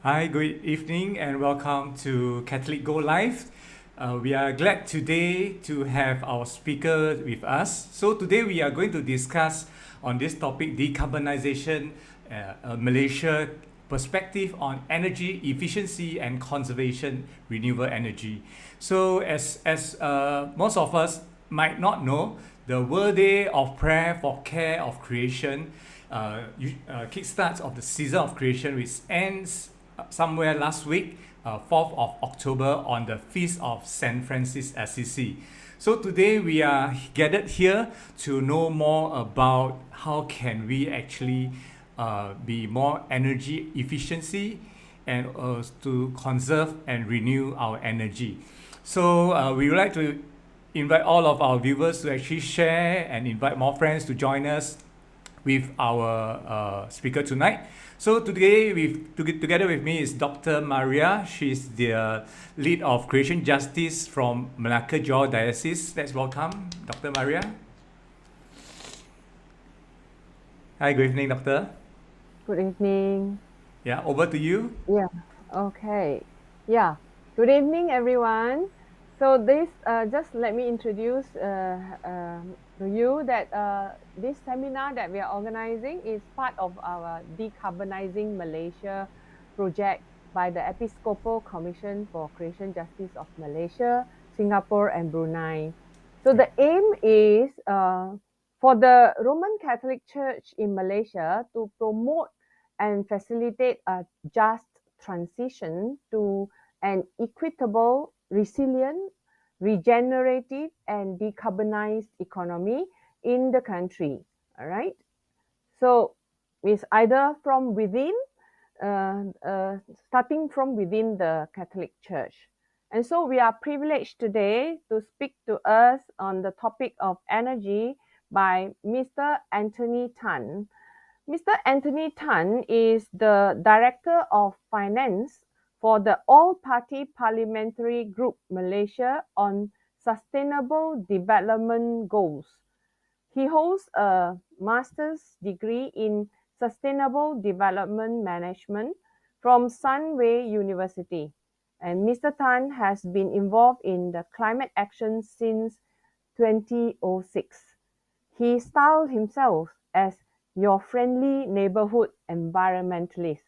Hi, good evening, and welcome to Catholic Go Live. We are glad today to have our speaker with us. So today we are going to discuss on this topic, decarbonization, Malaysia perspective on energy efficiency and conservation, renewable energy. So as most of us might not know, the World Day of Prayer for Care of Creation kickstarts of the season of creation, which ends somewhere last week, 4th of October, on the feast of Saint Francis Assisi. So today we are gathered here to know more about how can we actually be more energy efficiency and to conserve and renew our energy. So we would like to invite all of our viewers to actually share and invite more friends to join us with our speaker tonight. So today, together with me is Dr. Maria. She's the lead of Creation Justice from Malacca Johor Diocese. Let's welcome Dr. Maria. Hi, good evening, Doctor. Good evening. Yeah, over to you. Yeah, okay. Yeah, good evening, everyone. So just let me introduce to you that this seminar that we are organizing is part of our Decarbonizing Malaysia project by the Episcopal Commission for Creation Justice of Malaysia, Singapore, and Brunei. So the aim is for the Roman Catholic Church in Malaysia to promote and facilitate a just transition to an equitable, resilient, regenerative, and decarbonized economy in the country. All right. So it's either from within, starting from within the Catholic Church. And so we are privileged today to speak to us on the topic of energy by Mr. Anthony Tan. Mr. Anthony Tan is the Director of Finance for the All-Party Parliamentary Group Malaysia on Sustainable Development Goals. He holds a master's degree in Sustainable Development Management from Sunway University. And Mr. Tan has been involved in the climate action since 2006. He styled himself as your friendly neighborhood environmentalist.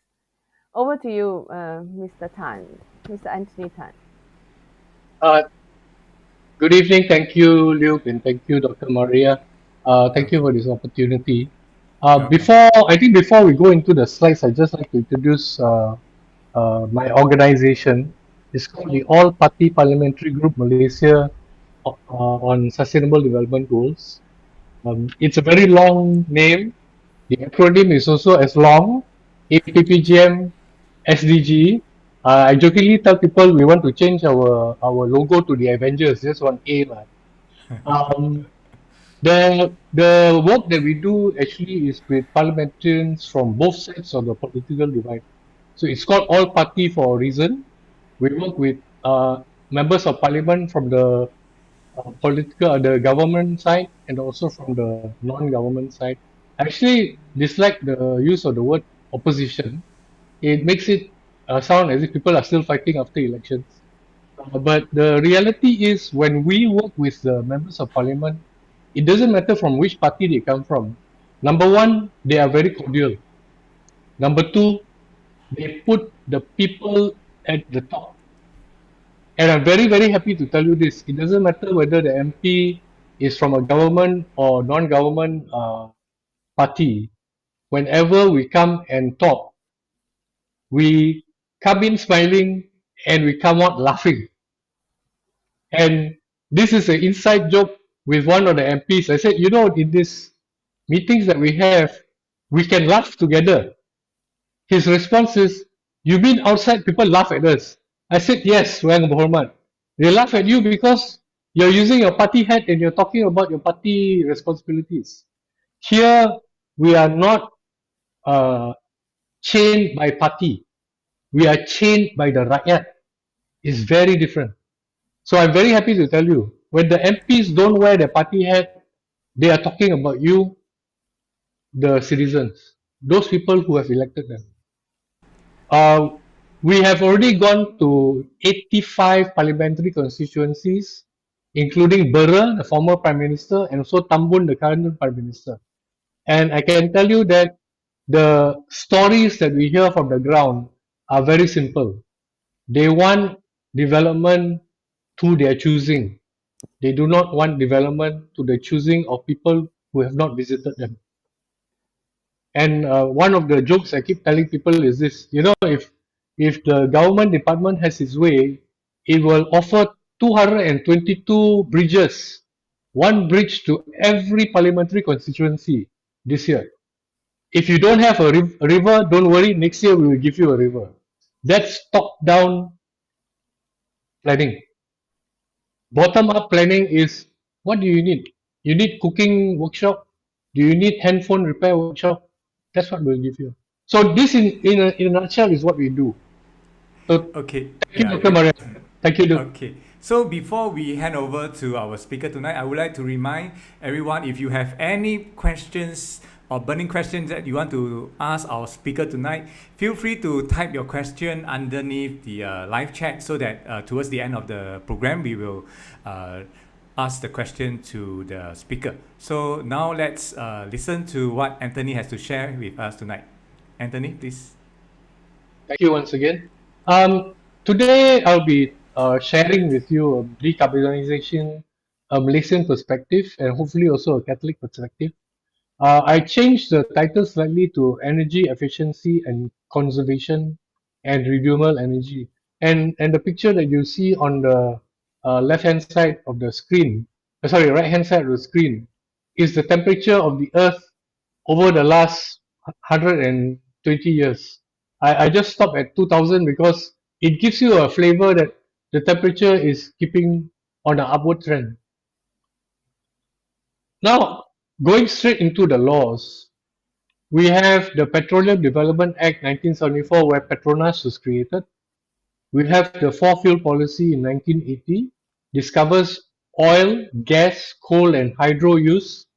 Over to you, Mr. Tan, Mr. Anthony Tan. Uh, Good evening. Thank you, Luke, and thank you, Dr. Maria. Thank you Okay, for this opportunity. welcome. Before we go into the slides, I'd just like to introduce my organization. It's called the All Party Parliamentary Group Malaysia on Sustainable Development Goals. It's a very long name. The acronym is also as long, APPGM SDG. I jokingly tell people we want to change our logo to the Avengers, just one A. Lah. Um, the work that we do actually is with parliamentarians from both sides of the political divide. So it's called All Party for a reason. We work with members of parliament from the government side and also from the non-government side. I actually dislike the use of the word opposition. It makes it sound as if people are still fighting after elections. But the reality is, when we work with the members of parliament, it doesn't matter from which party they come from. Number one, they are very cordial. Number two, they put the people at the top. And I'm very, very happy to tell you this. It doesn't matter whether the MP is from a government or non-government party. Whenever we come and talk, we come in smiling and we come out laughing. And this is an inside joke with one of the MPs. I said, in these meetings that we have, we can laugh together. His response is, you mean outside people laugh at us? I said, yes, Wang Berhormat. They laugh at you because you're using your party hat and you're talking about your party responsibilities. Here, we are not uh, chained by party. We are chained by the rakyat. It's very different. So I'm very happy to tell you, when the MPs don't wear their party hat, they are talking about you, the citizens, those people who have elected them. Uh, We have already gone to 85 parliamentary constituencies, including Bera, the former Prime Minister, and also Tambun, the current Prime Minister. And I can tell you that the stories that we hear from the ground are very simple. They want development to their choosing. They do not want development to the choosing of people who have not visited them. And one of the jokes I keep telling people is this: if the government department has its way, it will offer 222 bridges, one bridge to every parliamentary constituency this year. If you don't have a river, don't worry. Next year we will give you a river. That's top-down planning. Bottom-up planning is, what do you need? You need cooking workshop. Do you need handphone repair workshop? That's what we'll give you. So this, in a nutshell, is what we do. So Okay, thank you, yeah, Dr. Maria. Thank you, Luke. okay. So before we hand over to our speaker tonight, I would like to remind everyone, if you have any questions or burning questions that you want to ask our speaker tonight, feel free to type your question underneath the live chat, so that towards the end of the program we will ask the question to the speaker. So now let's listen to what Anthony has to share with us tonight. Anthony, please. Thank you once again. Today I'll be sharing with you a decarbonization, a Malaysian perspective, and hopefully also a Catholic perspective. I changed the title slightly to Energy Efficiency and Conservation and Renewable Energy. And the picture that you see on the left-hand side of the screen, sorry, right-hand side of the screen, is the temperature of the Earth over the last 120 years. I just stopped at 2000 because it gives you a flavor that the temperature is keeping on an upward trend. Now, going straight into the laws, we have the Petroleum Development Act 1974, where Petronas was created. We have the Four Fuel Policy in 1980, discovers oil, gas, coal, and hydro use.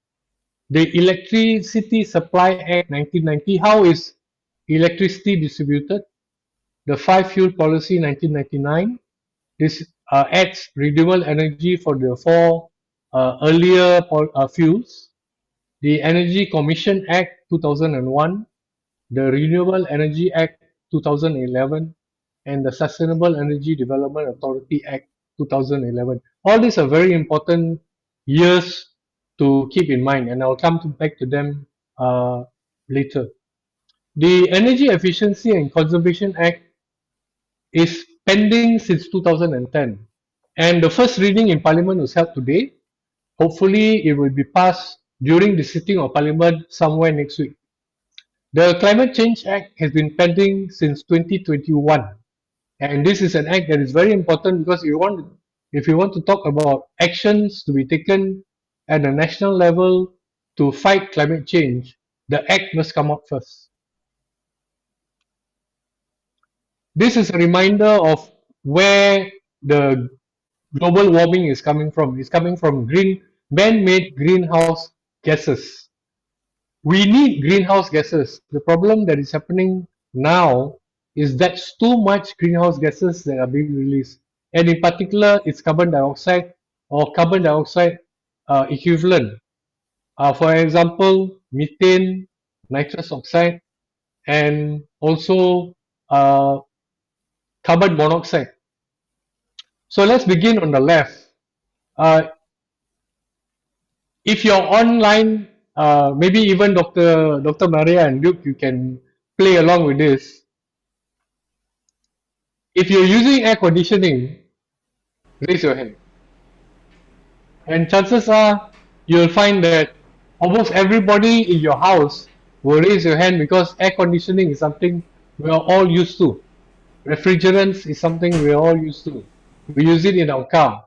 The Electricity Supply Act 1990, how is electricity distributed? The Five Fuel Policy 1999, this adds renewable energy for the four earlier fuels. The Energy Commission Act 2001, the Renewable Energy Act 2011, and the Sustainable Energy Development Authority Act 2011. All these are very important years to keep in mind, and I'll come back to them later. The Energy Efficiency and Conservation Act is pending since 2010, and the first reading in Parliament was held today. Hopefully, it will be passed during the sitting of Parliament somewhere next week. The Climate Change Act has been pending since 2021, and this is an act that is very important because if you want to talk about actions to be taken at the national level to fight climate change, the act must come out first. This is a reminder of where the global warming is coming from. It's coming from man-made greenhouse gases. We need greenhouse gases. The problem that is happening now is that too much greenhouse gases that are being released, and in particular, it's carbon dioxide or carbon dioxide equivalent. For example, methane, nitrous oxide, and also carbon monoxide. So let's begin on the left. If you're online, maybe even Dr. Maria and Luke, you can play along with this. If you're using air conditioning, raise your hand. And chances are you'll find that almost everybody in your house will raise your hand because air conditioning is something we are all used to. Refrigerants is something we are all used to. We use it in our car.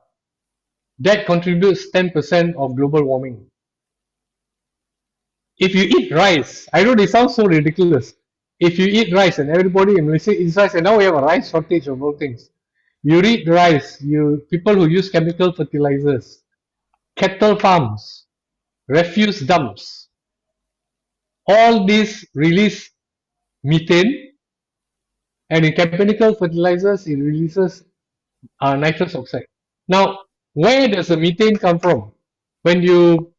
That contributes 10% of global warming. If you eat rice, I know this sounds so ridiculous. If you eat rice and everybody in Malaysia eats rice, and now we have a rice shortage of all things. You eat rice, people who use chemical fertilizers, cattle farms, refuse dumps, all these release methane, And in chemical fertilizers, it releases nitrous oxide. Now, where does the methane come from? When you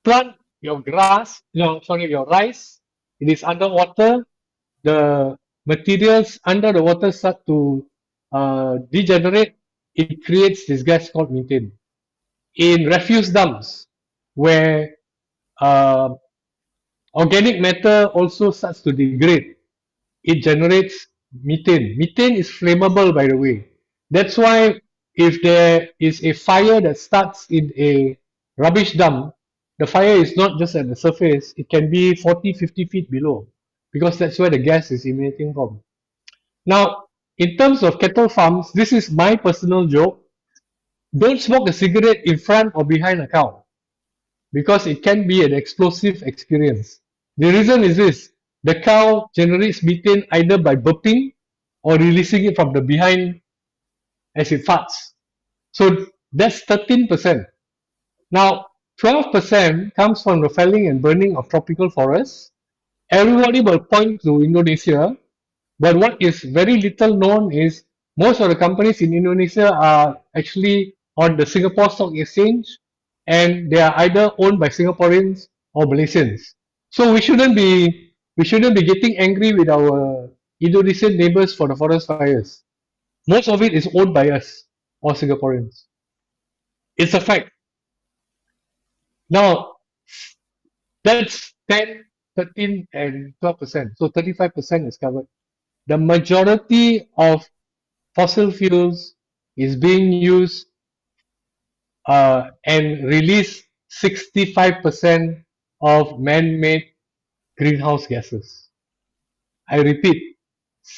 plant your grass, your rice, it is underwater. The materials under the water start to degenerate. It creates this gas called methane. In refuse dumps, where uh, organic matter also starts to degrade, it generates methane. Methane is flammable, by the way. That's why if there is a fire that starts in a rubbish dump, the fire is not just at the surface, it can be 40, 50 feet below, because that's where the gas is emanating from. Now, in terms of cattle farms, this is my personal joke. Don't smoke a cigarette in front or behind a cow, because it can be an explosive experience. The reason is this: the cow generates methane either by burping or releasing it from the behind as it farts. So that's 13%. Now, 12% comes from the felling and burning of tropical forests. Everybody will point to Indonesia, but what is very little known is most of the companies in Indonesia are actually on the Singapore Stock Exchange, and they are either owned by Singaporeans or Malaysians. So we shouldn't be getting angry with our Indonesian neighbors for the forest fires. Most of it is owned by us or Singaporeans. It's a fact. Now that's 10, 13, and 12%. So 35% is covered. The majority of fossil fuels is being used and release 65% of man-made greenhouse gases. I repeat,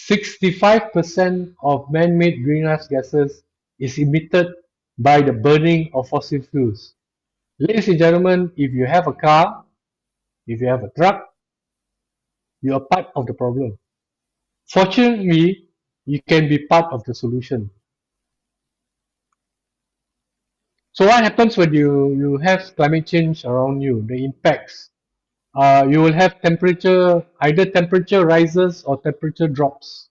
65% of man-made greenhouse gases is emitted by the burning of fossil fuels. Ladies and gentlemen, if you have a car, if you have a truck, you are part of the problem. Fortunately, you can be part of the solution. So what happens when you have climate change around you, the impacts? You will have either temperature rises or temperature drops.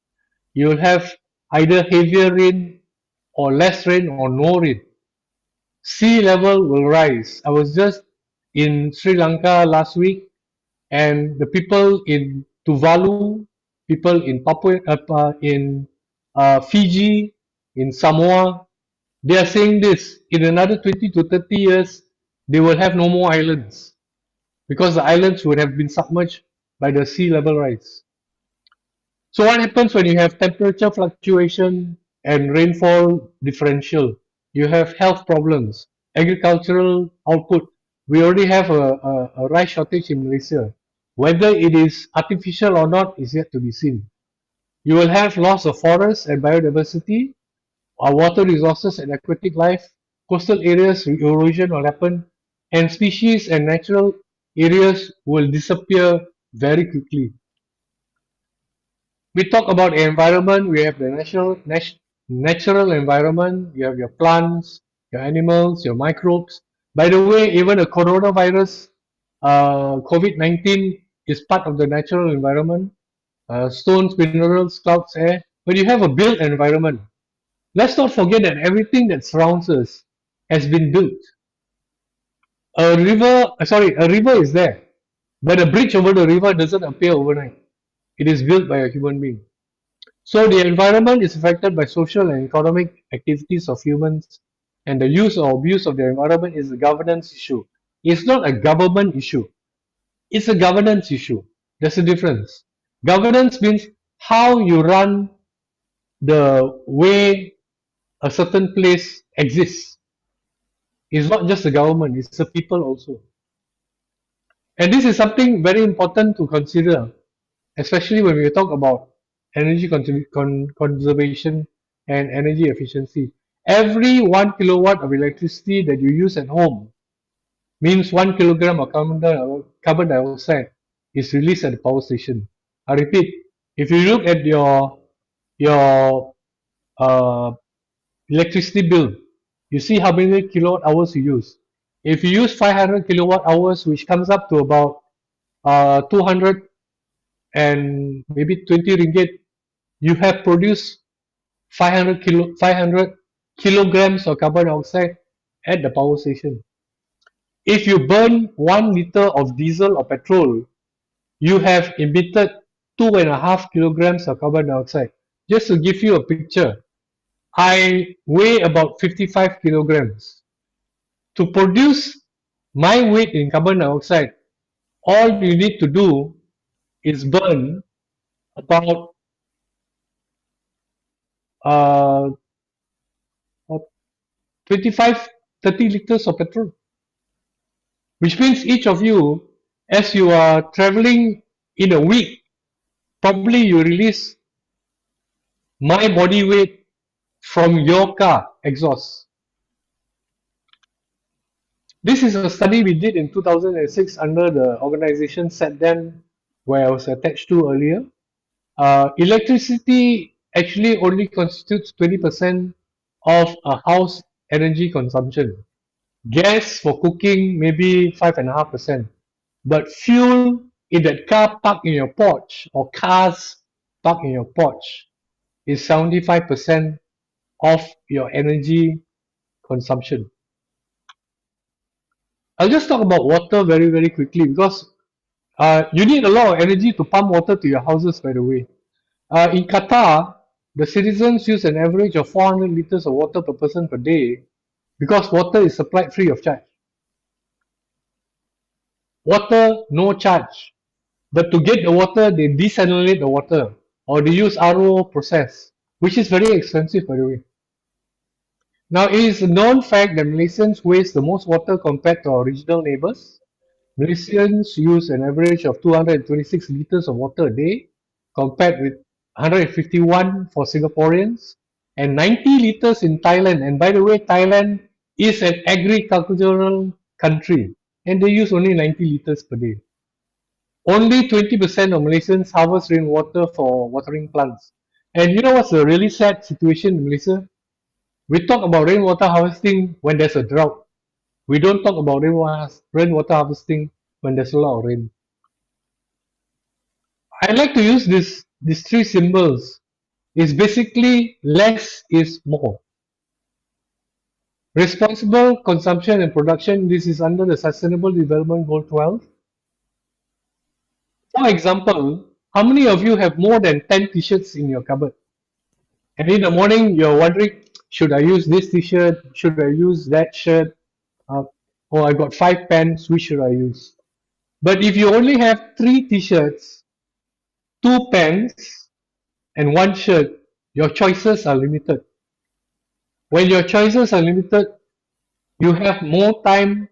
You will have either heavier rain or less rain or no rain. Sea level will rise. I was just in Sri Lanka last week, and the people in Tuvalu, people in Fiji, in Samoa, they are saying this: in another 20 to 30 years, they will have no more islands, because the islands would have been submerged by the sea level rise. So what happens when you have temperature fluctuation and rainfall differential? You have health problems, agricultural output. We already have a rice shortage in Malaysia. Whether it is artificial or not is yet to be seen. You will have loss of forests and biodiversity, our water resources and aquatic life, coastal areas erosion will happen, and species and natural areas will disappear very quickly. We talk about environment, we have the natural environment, you have your plants, your animals, your microbes. By the way, even the coronavirus, COVID-19 is part of the natural environment. Stones, minerals, clouds, air. But you have a built environment. Let's not forget that everything that surrounds us has been built. A river is there, but a bridge over the river doesn't appear overnight. It is built by a human being. So the environment is affected by social and economic activities of humans, and the use or abuse of the environment is a governance issue. It's not a government issue. It's a governance issue. There's a difference. Governance means how you run the way a certain place exists. It's not just the government, it's the people also. And this is something very important to consider, especially when we talk about energy conservation and energy efficiency. Every 1 kilowatt of electricity that you use at home means 1 kilogram of carbon dioxide is released at the power station. I repeat, if you look at your uh, electricity bill, you see how many kilowatt hours you use. If you use 500 kilowatt hours, which comes up to about 200 and maybe 20 ringgit, you have produced 500 kilograms of carbon dioxide at the power station. If you burn 1 liter of diesel or petrol, you have emitted 2.5 kilograms of carbon dioxide. Just to give you a picture, I weigh about 55 kilograms. To produce my weight in carbon dioxide, all you need to do is burn about uh, 25, 30 liters of petrol, which means each of you, as you are traveling in a week, probably you release my body weight from your car exhaust. This is a study we did in 2006 under the organization SETDEM, where I was attached to earlier. Electricity actually only constitutes 20% of a house energy consumption. Gas for cooking maybe 5.5%. But fuel in that car parked in your porch or cars parked in your porch is 75% of your energy consumption. I'll just talk about water very, very quickly because you need a lot of energy to pump water to your houses, by the way. In Qatar, the citizens use an average of 400 liters of water per person per day because water is supplied free of charge. Water, no charge. But to get the water, they desalinate the water or they use RO process, which is very expensive, by the way. Now, it is a known fact that Malaysians waste the most water compared to our regional neighbors. Malaysians use an average of 226 liters of water a day, compared with 151 for Singaporeans, and 90 liters in Thailand. And by the way, Thailand is an agricultural country, and they use only 90 liters per day. Only 20% of Malaysians harvest rainwater for watering plants. And you know what's a really sad situation in Malaysia? We talk about rainwater harvesting when there's a drought. We don't talk about rainwater harvesting when there's a lot of rain. I like to use these three symbols. It's basically less is more. Responsible consumption and production. This is under the Sustainable Development Goal 12. For example, how many of you have more than 10 t-shirts in your cupboard? And in the morning, you're wondering, should I use this t-shirt? Should I use that shirt? Oh, I got 5 pants, which should I use? But if you only have 3 t-shirts, 2 pants, and 1 shirt, your choices are limited. When your choices are limited, you have more time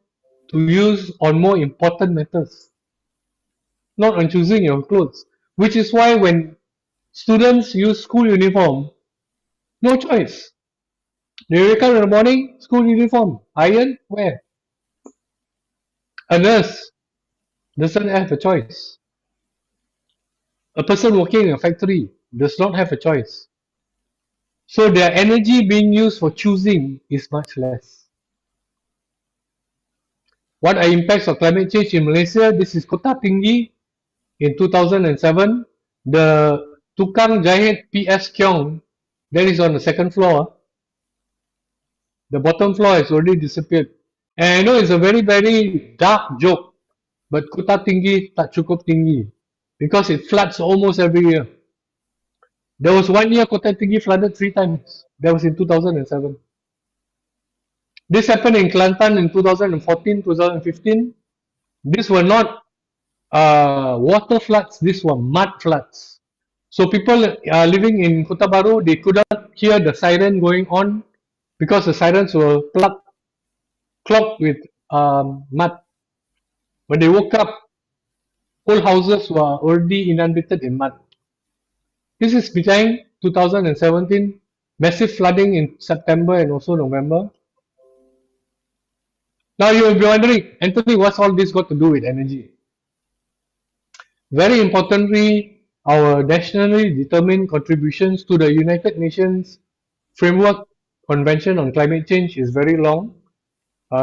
to use on more important matters, not on choosing your clothes. Which is why when students use school uniform, no choice. They wake up in the morning, school uniform, iron, wear. A nurse doesn't have a choice. A person working in a factory does not have a choice. So their energy being used for choosing is much less. What are impacts of climate change in Malaysia? This is Kota Tinggi in 2007. The Tukang Jahit PS Kiong, that is on the second floor. The bottom floor has already disappeared. And I know it's a very, very dark joke, but Kota Tinggi tak cukup tinggi because it floods almost every year. There was 1 year Kota Tinggi flooded 3 times. That was in 2007. This happened in Kelantan in 2014, 2015. These were not water floods, these were mud floods. So people living in Kota Baru, they could not hear the siren going on because the sirens were clogged with mud. When they woke up, whole houses were already inundated in mud. This is behind 2017, massive flooding in September and also November. Now you will be wondering, Anthony, what's all this got to do with energy? Very importantly, our nationally determined contributions to the United Nations Framework Convention on Climate Change is very long.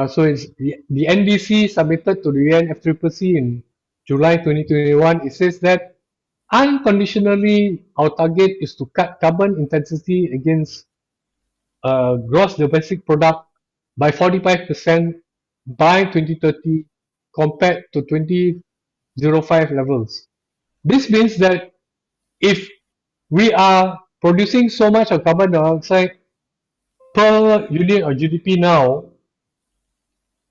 So it's the NDC submitted to the UNFCCC in July 2021. It says that Unconditionally, our target is to cut carbon intensity against gross domestic product by 45% by 2030 compared to 2005 levels. This means that if we are producing so much of carbon dioxide per unit of GDP now,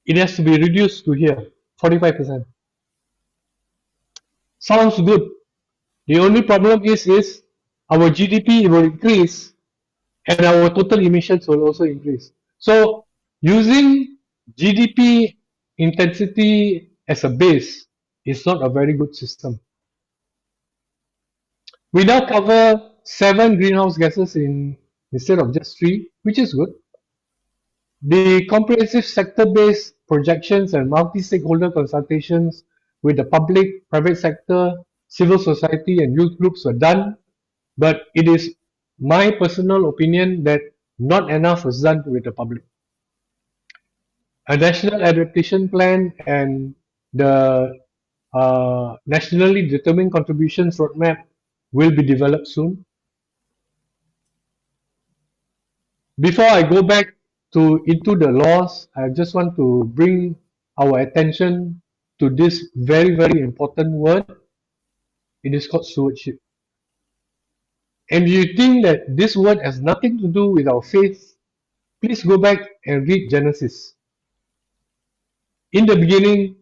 it has to be reduced to here, 45%. Sounds good. The only problem is our GDP will increase and our total emissions will also increase. So using GDP intensity as a base is not a very good system. We now cover 7 greenhouse gases instead of just 3, which is good. The comprehensive sector-based projections and multi-stakeholder consultations with the public, private sector, civil society and youth groups were done, but it is my personal opinion that not enough was done with the public. A national adaptation plan and the nationally determined contributions roadmap will be developed soon. Before I go back into the laws, I just want to bring our attention to this very, very important word. It is called stewardship. And you think that this word has nothing to do with our faith, please go back and read Genesis. In the beginning,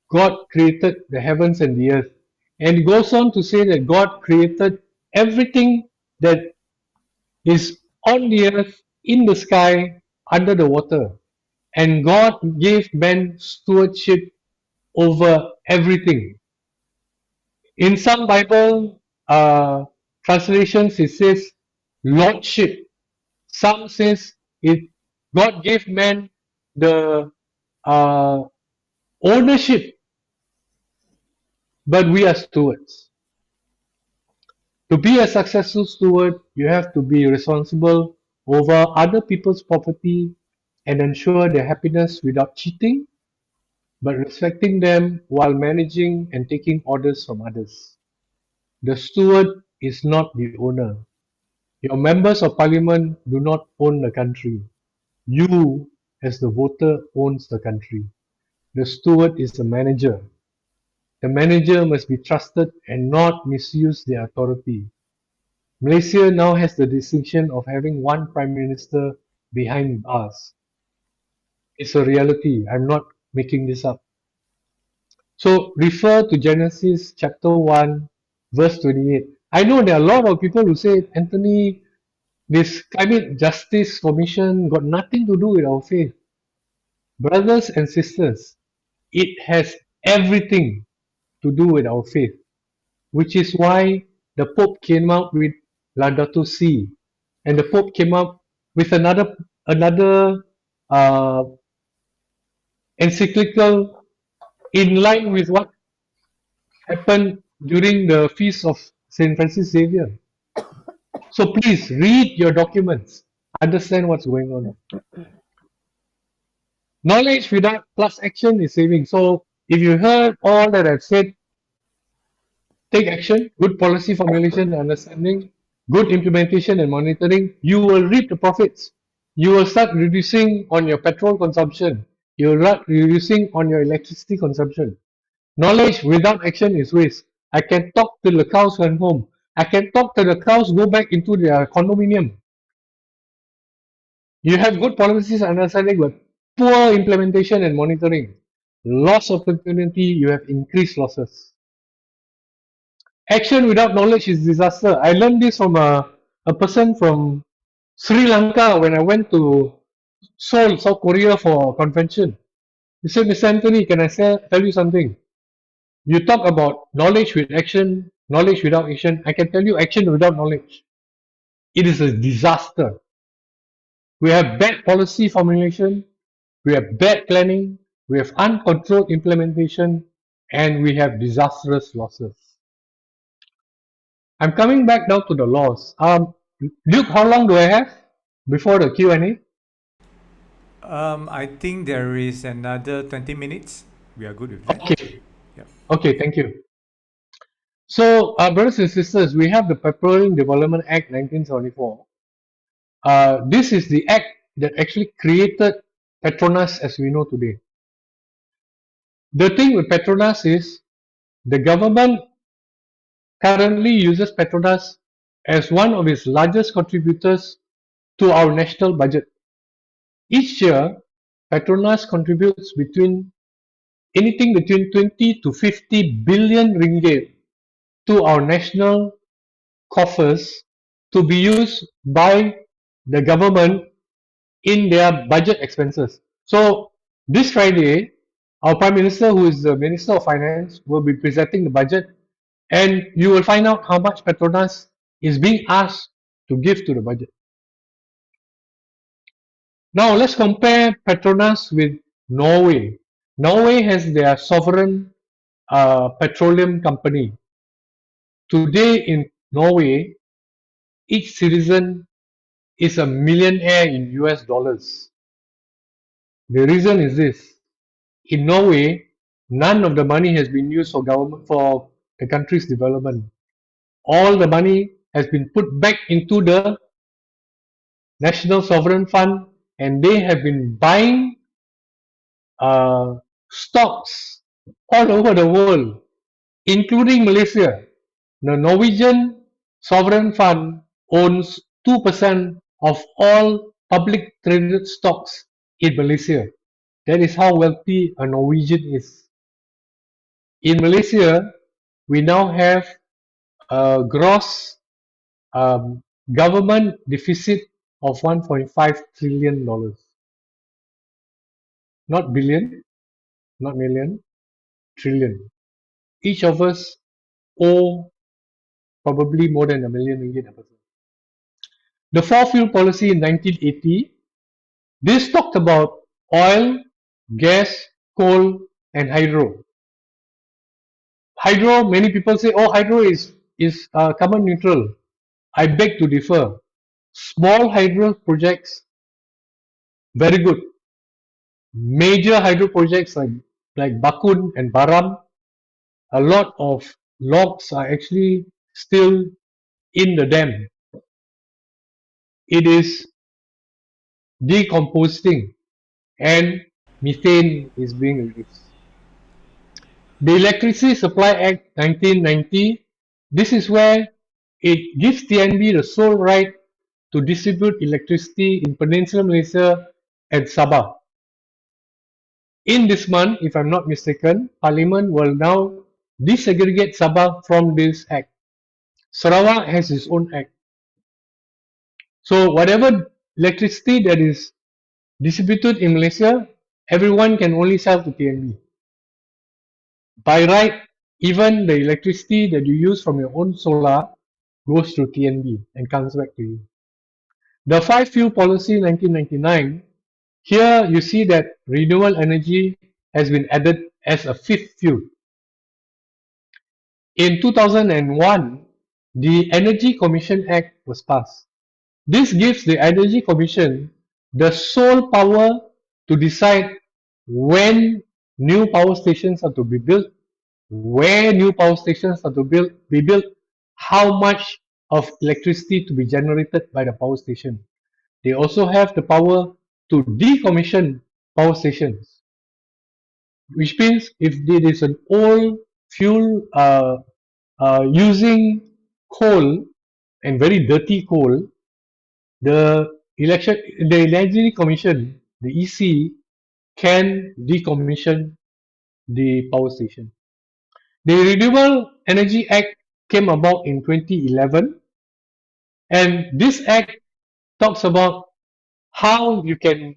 God created the heavens and the earth. And it goes on to say that God created everything that is on the earth, in the sky, under the water. And God gave man stewardship over everything. In some Bible translations, it says lordship. Some says it God gave man the uh, ownership, but we are stewards. To be a successful steward, you have to be responsible over other people's property and ensure their happiness without cheating, but respecting them while managing and taking orders from others. The steward is not the owner. Your members of parliament do not own the country. You, as the voter, owns the country. The steward is the manager. The manager must be trusted and not misuse their authority. Malaysia now has the distinction of having one prime minister behind bars. It's a reality. I'm not making this up. So refer to Genesis chapter 1, verse 28. I know there are a lot of people who say, Anthony, this climate justice commission got nothing to do with our faith. Brothers and sisters, it has everything to do with our faith, which is why the Pope came out with Laudato Si, and the Pope came up with another uh, encyclical in line with what happened during the feast of Saint Francis Xavier. So please read your documents, understand what's going on. Knowledge without plus action is saving. So if you heard all that I've said, take action, good policy formulation and understanding, good implementation and monitoring, you will reap the profits. You will start reducing on your petrol consumption. You will start reducing on your electricity consumption. Knowledge without action is waste. I can talk till the cows come home. I can talk till the cows go back into their condominium. You have good policies and understanding, but poor implementation and monitoring. Loss of opportunity, you have increased losses. Action without knowledge is disaster. I learned this from a person from Sri Lanka when I went to Seoul, South Korea for a convention. He said, Mr. Anthony, can I tell you something? You talk about knowledge with action, knowledge without action. I can tell you action without knowledge. It is a disaster. We have bad policy formulation, we have bad planning, we have uncontrolled implementation, and we have disastrous losses. I'm coming back now to the laws. Luke, how long do I have before the Q&A? I think there is another 20 minutes. We are good with that. Okay. Yep. Okay, thank you. So, brothers and sisters, we have the Petroleum Development Act 1974. This is the act that actually created Petronas as we know today. The thing with Petronas is the government currently uses Petronas as one of its largest contributors to our national budget. Each year, Petronas contributes anything between 20 to 50 billion ringgit to our national coffers to be used by the government in their budget expenses. So this Friday, our Prime Minister, who is the Minister of Finance, will be presenting the budget, and you will find out how much Petronas is being asked to give to the budget. Now let's compare Petronas with Norway. Norway has their sovereign petroleum company. Today in Norway, each citizen is a millionaire in US dollars. The reason is this: in Norway, none of the money has been used for the country's development. All the money has been put back into the National Sovereign Fund, and they have been buying stocks all over the world, including Malaysia. The Norwegian Sovereign Fund owns 2% of all public traded stocks in Malaysia. That is how wealthy a Norwegian is. In Malaysia, we now have a gross government deficit of $1.5 trillion. Not billion, not million, trillion. Each of us owe probably more than R1 million a person. The four fuel policy in 1980, this talked about oil, gas, coal, and hydro. Hydro, many people say, oh, hydro is carbon neutral. I beg to differ. Small hydro projects, very good. Major hydro projects like Bakun and Baram, a lot of logs are actually still in the dam. It is decomposing and methane is being released. The Electricity Supply Act 1990, this is where it gives TNB the sole right to distribute electricity in Peninsular Malaysia and Sabah. In this month, if I'm not mistaken, Parliament will now desegregate Sabah from this act. Sarawak has its own act. So whatever electricity that is distributed in Malaysia, everyone can only sell to TNB. By right, even the electricity that you use from your own solar goes through TNB and comes back to you. The 5-fuel policy 1999, here you see that renewable energy has been added as a 5th fuel. In 2001, the Energy Commission Act was passed. This gives the Energy Commission the sole power to decide when new power stations are to be built, where new power stations are to be built, how much of electricity to be generated by the power station. They also have the power to decommission power stations, which means if there is an old fuel using coal and very dirty coal, the Energy Commission, the EC, can decommission the power station. The Renewable Energy Act came about in 2011, and this act talks about how you can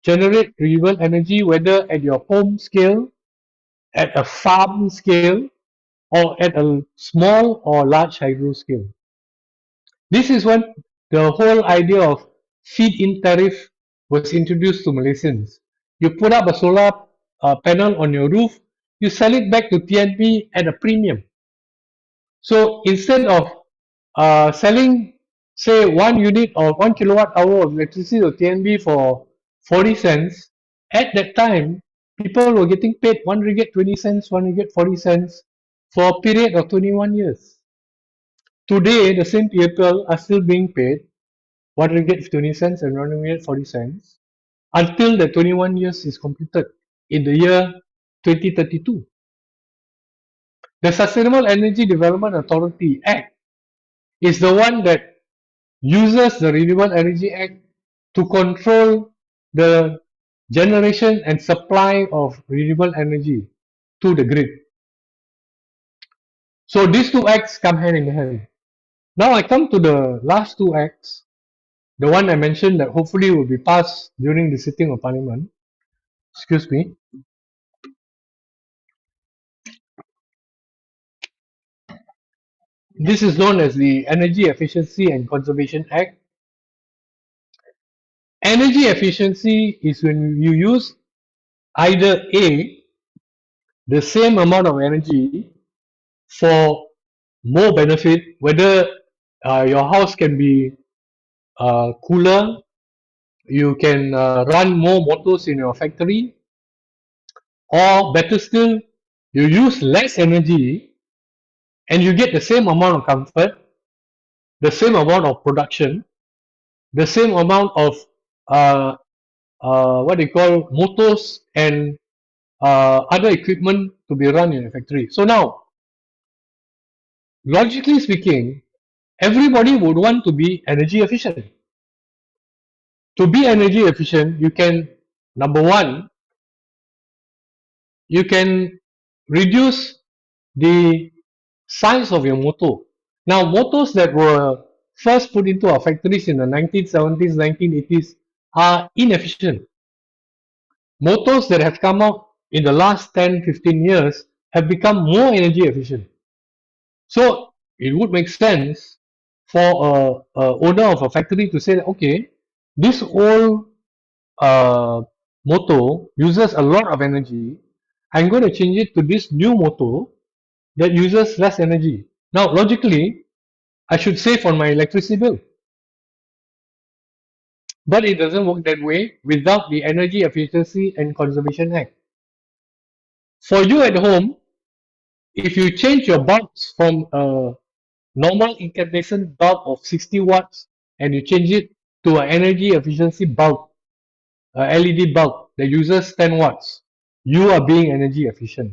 generate renewable energy, whether at your home scale, at a farm scale, or at a small or large hydro scale. This is when the whole idea of feed-in tariff was introduced to Malaysians. You put up a solar panel on your roof, you sell it back to TNB at a premium. So instead of selling, say, 1 unit or 1 kilowatt hour of electricity to TNB for 40 cents, at that time, people were getting paid 1 ringgit 20 cents, 1 ringgit 40 cents for a period of 21 years. Today, the same people are still being paid 1 ringgit 20 cents and 1 ringgit 40 cents until the 21 years is completed in the year 2032. The Sustainable Energy Development Authority Act is the one that uses the Renewable Energy Act to control the generation and supply of renewable energy to the grid. So these two acts come hand in hand. Now I come to the last two acts, the one I mentioned that hopefully will be passed during the sitting of Parliament. Excuse me. This is known as the Energy Efficiency and Conservation Act. Energy efficiency is when you use either A, the same amount of energy for more benefit, whether your house can be cooler, you can run more motors in your factory, or better still, you use less energy and you get the same amount of comfort, the same amount of production, the same amount of uh, what they call motors and other equipment to be run in a factory. So now, logically speaking, everybody would want to be energy efficient. To be energy efficient, you can, number one, you can reduce the size of your motor. Now, motors that were first put into our factories in the 1970s, 1980s are inefficient. Motors that have come out in the last 10, 15 years have become more energy efficient. So it would make sense for a owner of a factory to say, okay, this old motor uses a lot of energy. I'm going to change it to this new motor that uses less energy. Now, logically, I should save on my electricity bill. But it doesn't work that way without the Energy Efficiency and Conservation Act. For you at home, if you change your bulbs from a normal incandescent bulb of 60 watts and you change it to an energy efficiency bulb, a LED bulb that uses 10 watts, you are being energy efficient.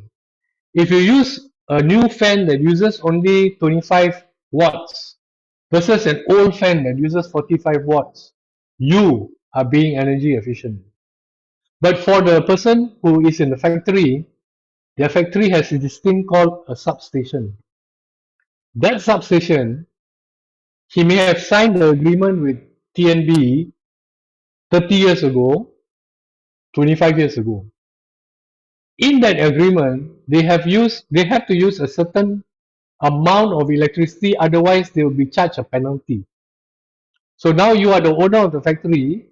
If you use a new fan that uses only 25 watts versus an old fan that uses 45 watts, you are being energy efficient. But for the person who is in the factory, their factory has this thing called a substation. That substation, he may have signed the agreement with TNB 30 years ago, 25 years ago. In that agreement, they have to use a certain amount of electricity, otherwise they will be charged a penalty. So now you are the owner of the factory,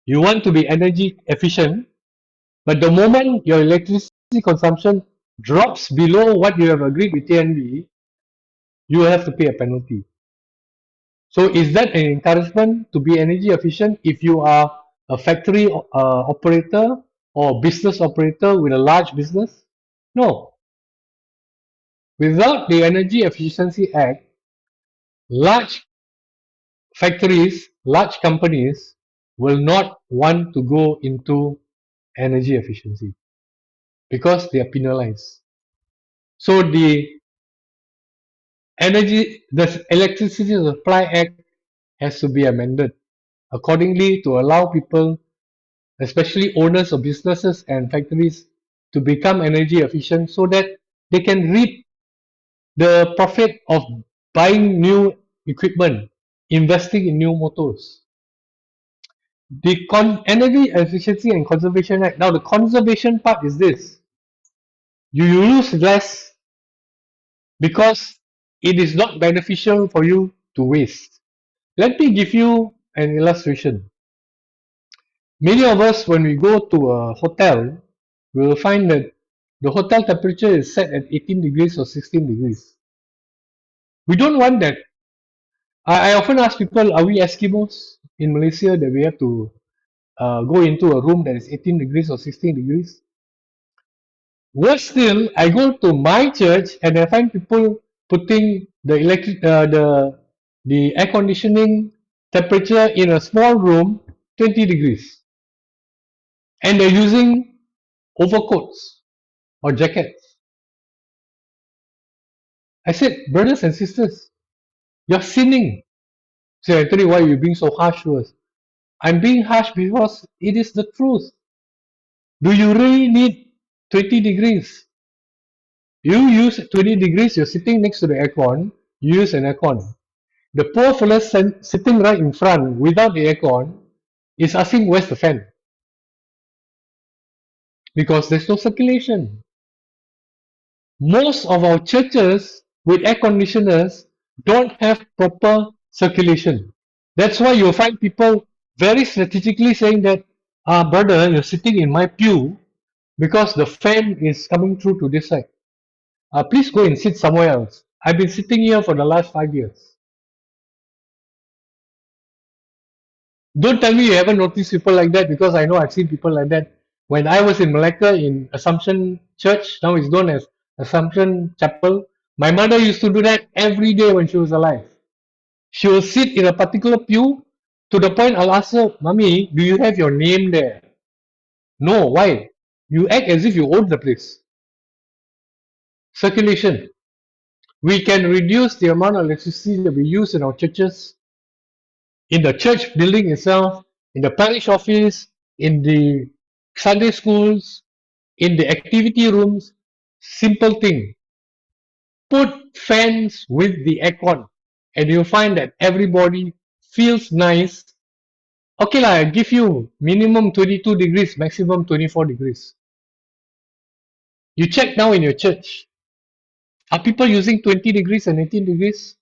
you want to be energy efficient, but the moment your electricity consumption drops below what you have agreed with TNB, you have to pay a penalty. So is that an encouragement to be energy efficient if you are a factory operator or business operator with a large business? No. Without the Energy Efficiency Act, large factories, large companies will not want to go into energy efficiency because they are penalized. So the Electricity Supply Act has to be amended accordingly to allow people, especially owners of businesses and factories, to become energy efficient so that they can reap the profit of buying new equipment, investing in new motors. The Energy Efficiency and Conservation Act. Now, the conservation part is this: you use less because it is not beneficial for you to waste. Let me give you an illustration. Many of us, when we go to a hotel, we will find that the hotel temperature is set at 18 degrees or 16 degrees. We don't want that. I often ask people, are we Eskimos in Malaysia that we have to go into a room that is 18 degrees or 16 degrees? Worse still, I go to my church and I find people putting the air conditioning temperature in a small room 20 degrees, and they're using overcoats or jackets. I said, brothers and sisters, you're sinning. Say, Anthony, why are you being so harsh to us? I'm being harsh because it is the truth. Do you really need 20 degrees? You use 20 degrees, you're sitting next to the aircon, you use an aircon. The poor fella sitting right in front without the aircon is asking where's the fan? Because there's no circulation. Most of our churches with air conditioners don't have proper circulation. That's why you'll find people very strategically saying that, brother, you're sitting in my pew because the fan is coming through to this side. Please go and sit somewhere else. I've been sitting here for the last 5 years. Don't tell me you haven't noticed people like that, because I know I've seen people like that. When I was in Malacca in Assumption Church, now it's known as Assumption Chapel, my mother used to do that every day when she was alive. She will sit in a particular pew to the point I'll ask her, Mommy, do you have your name there? No, why? You act as if you own the place. Circulation. We can reduce the amount of electricity that we use in our churches, in the church building itself, in the parish office, in the Sunday schools, in the activity rooms. Simple thing. Put fans with the aircon, and you'll find that everybody feels nice. Okay, I give you minimum 22 degrees, maximum 24 degrees. You check now in your church. Are people using 20 degrees and 18 degrees?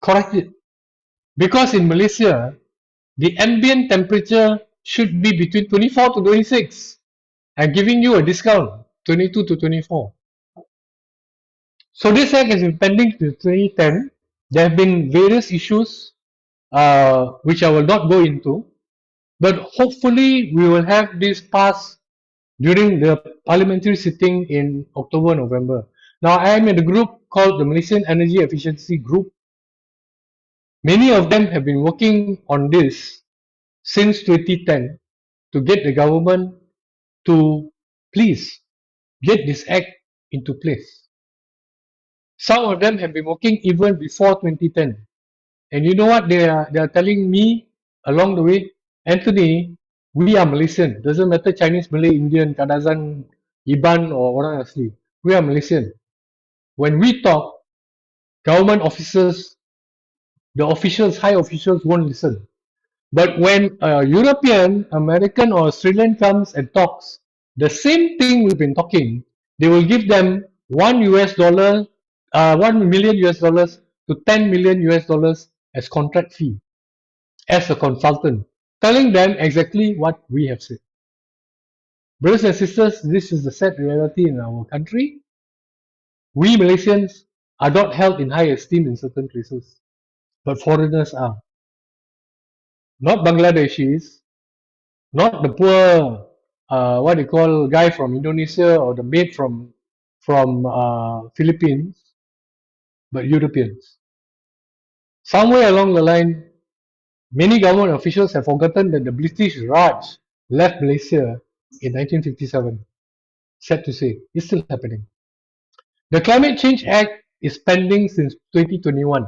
Correct it. Because in Malaysia, the ambient temperature should be between 24 to 26. I'm giving you a discount, 22 to 24. So this act has been pending since 2010. There have been various issues, which I will not go into, but hopefully we will have this passed during the parliamentary sitting in October, November. Now I am in a group called the Malaysian Energy Efficiency Group. Many of them have been working on this since 2010 to get the government to please get this act into place. Some of them have been working even before 2010. And you know what they are telling me along the way? Anthony, we are Malaysian. Doesn't matter Chinese, Malay, Indian, Kadazan, Iban or orang asli. We are Malaysian. When we talk, government officers, the officials, high officials won't listen. But when a European, American, or Australian comes and talks, the same thing we've been talking, they will give them $1 $1 million to 10 million US dollars as contract fee, as a consultant, telling them exactly what we have said. Brothers and sisters, this is the sad reality in our country. We Malaysians are not held in high esteem in certain places, but foreigners are. Not Bangladeshis, not the poor, what they call guy from Indonesia or the maid from Philippines, but Europeans. Somewhere along the line, many government officials have forgotten that the British Raj left Malaysia in 1957. Sad to say, it's still happening. The Climate Change Act is pending since 2021.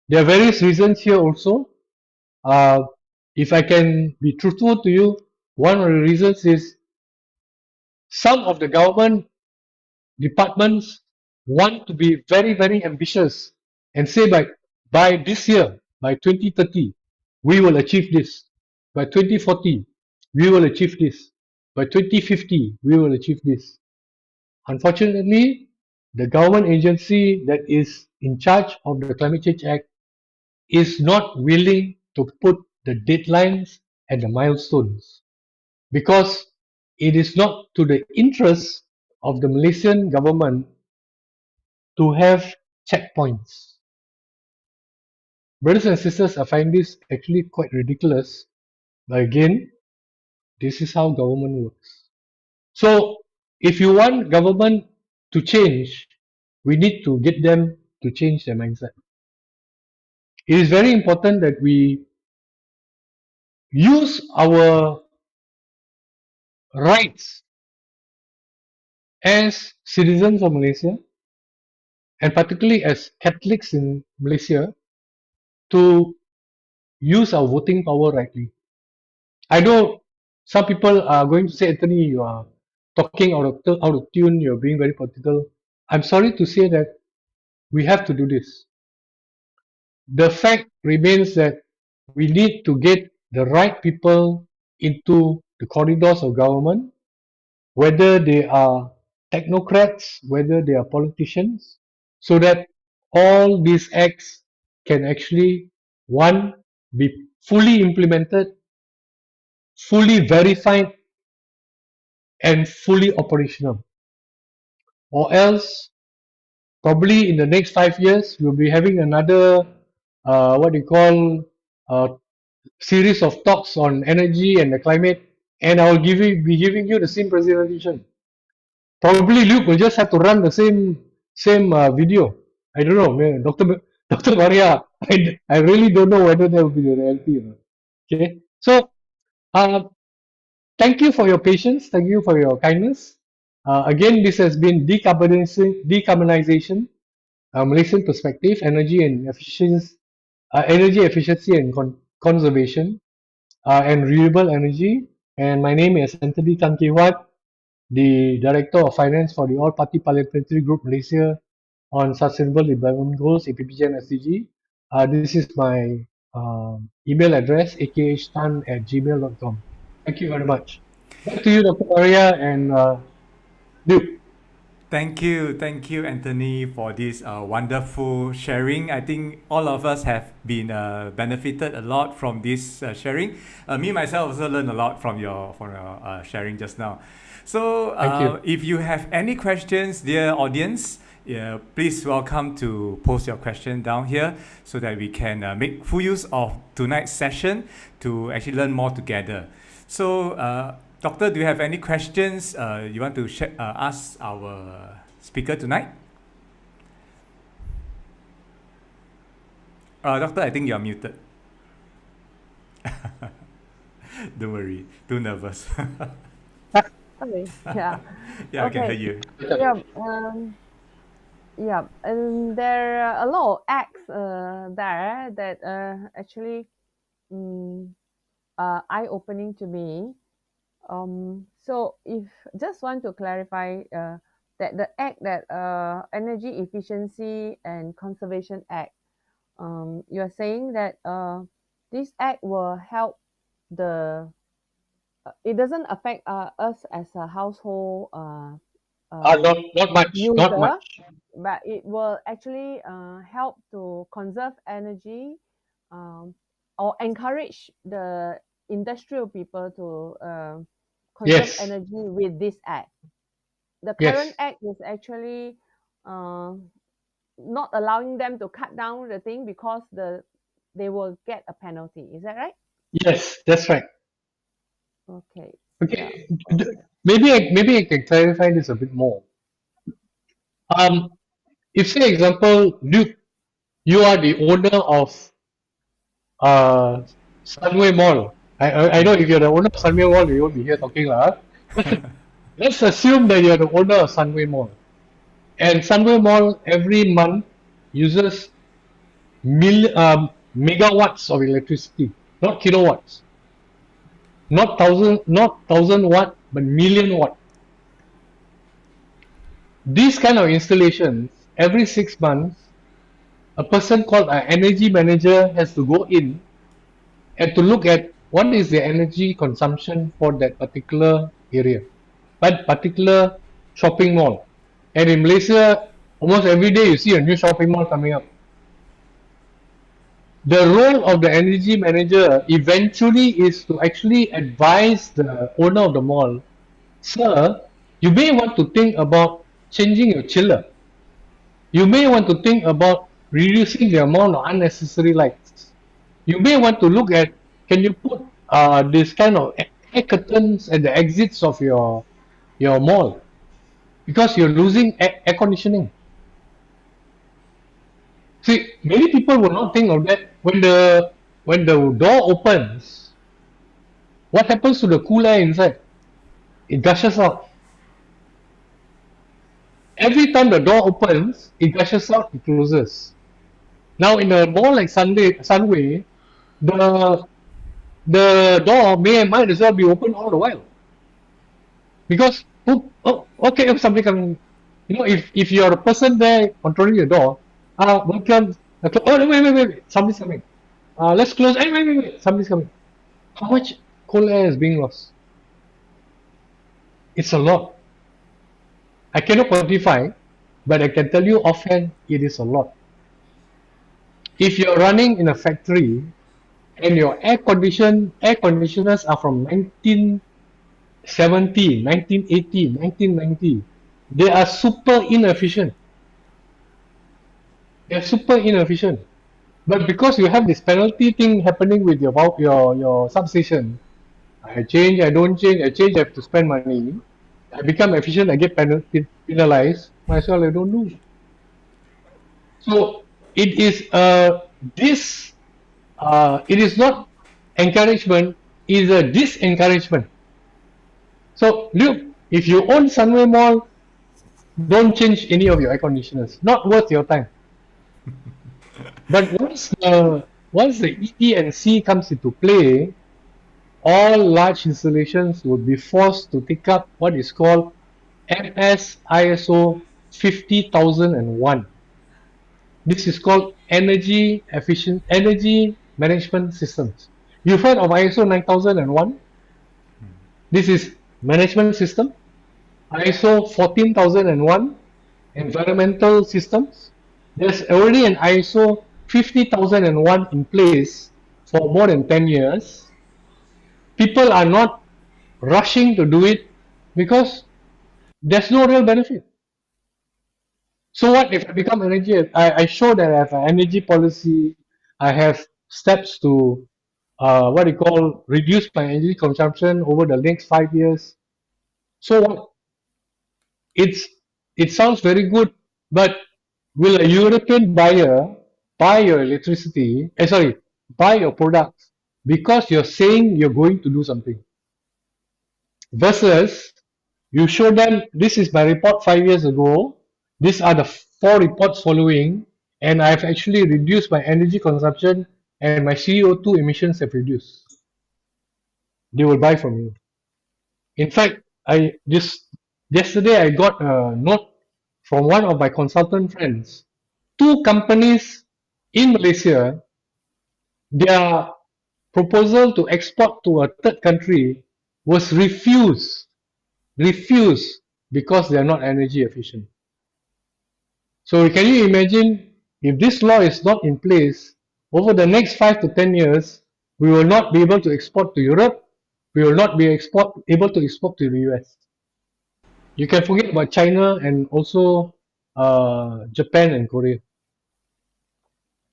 There are various reasons here also. If I can be truthful to you, one of the reasons is some of the government departments want to be very, very ambitious and say by this year, by 2030, we will achieve this. By 2040, we will achieve this. By 2050, we will achieve this. Unfortunately, the government agency that is in charge of the Climate Change Act is not willing to put the deadlines and the milestones, because it is not to the interest of the Malaysian government to have checkpoints. Brothers and sisters, I find this actually quite ridiculous. But again, this is how government works. So if you want government to change, we need to get them to change their mindset. It is very important that we use our rights as citizens of Malaysia, and particularly as Catholics in Malaysia, to use our voting power rightly. I know some people are going to say, Anthony, you are talking out of tune, you're being very political. I'm sorry to say that we have to do this. The fact remains that we need to get the right people into the corridors of government, whether they are technocrats, whether they are politicians, so that all these acts can actually, one, be fully implemented, fully verified, and fully operational. Or else, probably in the next 5 years, we'll be having another, what you call, series of talks on energy and the climate, and I'll be giving you the same presentation. Probably Luke will just have to run the same video. I don't know, man. Dr. Maria. I really don't know whether that will be the reality or not. Okay, so uh, thank you for your patience. Thank you for your kindness. Again, this has been decarbonization, Malaysian perspective, energy efficiency and conservation, and renewable energy. And my name is Anthony Tan Kee Huat, the Director of Finance for the All Party Parliamentary Group Malaysia on Sustainable Development Goals, APPG and SDG. This is my email address, akhtan@gmail.com. Thank you very much. Back to you, Dr. Maria and Luke. Thank you, Anthony, for this wonderful sharing. I think all of us have been benefited a lot from this sharing. Me myself also learned a lot from your sharing just now. So, Thank you. if you have any questions, dear audience, please welcome to post your question down here so that we can make full use of tonight's session to actually learn more together. So, Doctor, do you have any questions you want to ask our speaker tonight? Doctor, I think you're muted. Don't worry, too nervous. Okay, yeah. Yeah, I can hear Okay. you. Yeah, and there are a lot of acts there that actually eye-opening to me. So if just want to clarify that the act that Energy Efficiency and Conservation Act, you are saying that this act will help the it doesn't affect us as a household Not much, not user, much. but it will actually help to conserve energy, or encourage the industrial people to conserve Yes, energy with this act. The current yes, act is actually not allowing them to cut down the thing because they will get a penalty. Is that right? yes, that's right. Okay. Yeah. Okay, maybe I can clarify this a bit more. If say example, Luke, you are the owner of uh, Sunway Mall. I know if you're the owner of Sunway Mall, we won't be here talking lah. Let's assume that you're the owner of Sunway Mall, and Sunway Mall every month uses megawatts of electricity, not kilowatts, not thousand watt, but million watt. These kind of installations, every 6 months, a person called an energy manager has to go in and to look at what is the energy consumption for that particular area, that particular shopping mall. And in Malaysia, almost every day you see a new shopping mall coming up. The role of the energy manager eventually is to actually advise the owner of the mall, sir, you may want to think about changing your chiller. You may want to think about reducing the amount of unnecessary lights. You may want to look at, can you put this kind of air curtains at the exits of your mall? because you're losing air conditioning. See, many people will not think of that. When the door opens, what happens to the cool air inside? It gushes out. Every time the door opens, it gushes out, it closes. Now in a mall like Sunway, the the door might as well be open all the while. Because okay, if somebody coming, if you're a person there controlling the door, welcome. Oh, wait, somebody's coming. Let's close. Hey, wait, somebody's coming. How much cold air is being lost? It's a lot. I cannot quantify, but I can tell you offhand, it is a lot. If you're running in a factory and your air conditioners are from 1970, 1980, 1990, they are super inefficient. They're super inefficient. But because you have this penalty thing happening with your substation, I change, I don't change, I change, I have to spend money. I become efficient, I get penalized. Might as well I don't do. So it is this it is not encouragement, it is a disencouragement. So look, if you own Sunway Mall, don't change any of your air conditioners. Not worth your time. But once the E and C comes into play, all large installations would be forced to take up what is called MS ISO 50001. This is called energy management systems. You've heard of ISO 9001? This is management system. ISO 14001, environmental systems. There's already an ISO 50001 in place for more than 10 years. People are not rushing to do it because there's no real benefit. So what if I become energy? I show that I have an energy policy. I have steps to what you call reduce my energy consumption over the next 5 years. So what? It's it sounds very good, but will a European buyer buy your electricity? Sorry, buy your products because you're saying you're going to do something. Versus you show them this is my report 5 years ago. These are the 4 reports following, and I've actually reduced my energy consumption and my CO2 emissions have reduced. They will buy from you. In fact, I just yesterday I got a note from one of my consultant friends. 2 companies in Malaysia, their proposal to export to a third country was refused because they are not energy efficient. So can you imagine if this law is not in place over the next 5 to 10 years, we will not be able to export to Europe. We will not be able to export to the US. You can forget about China and also Japan and Korea.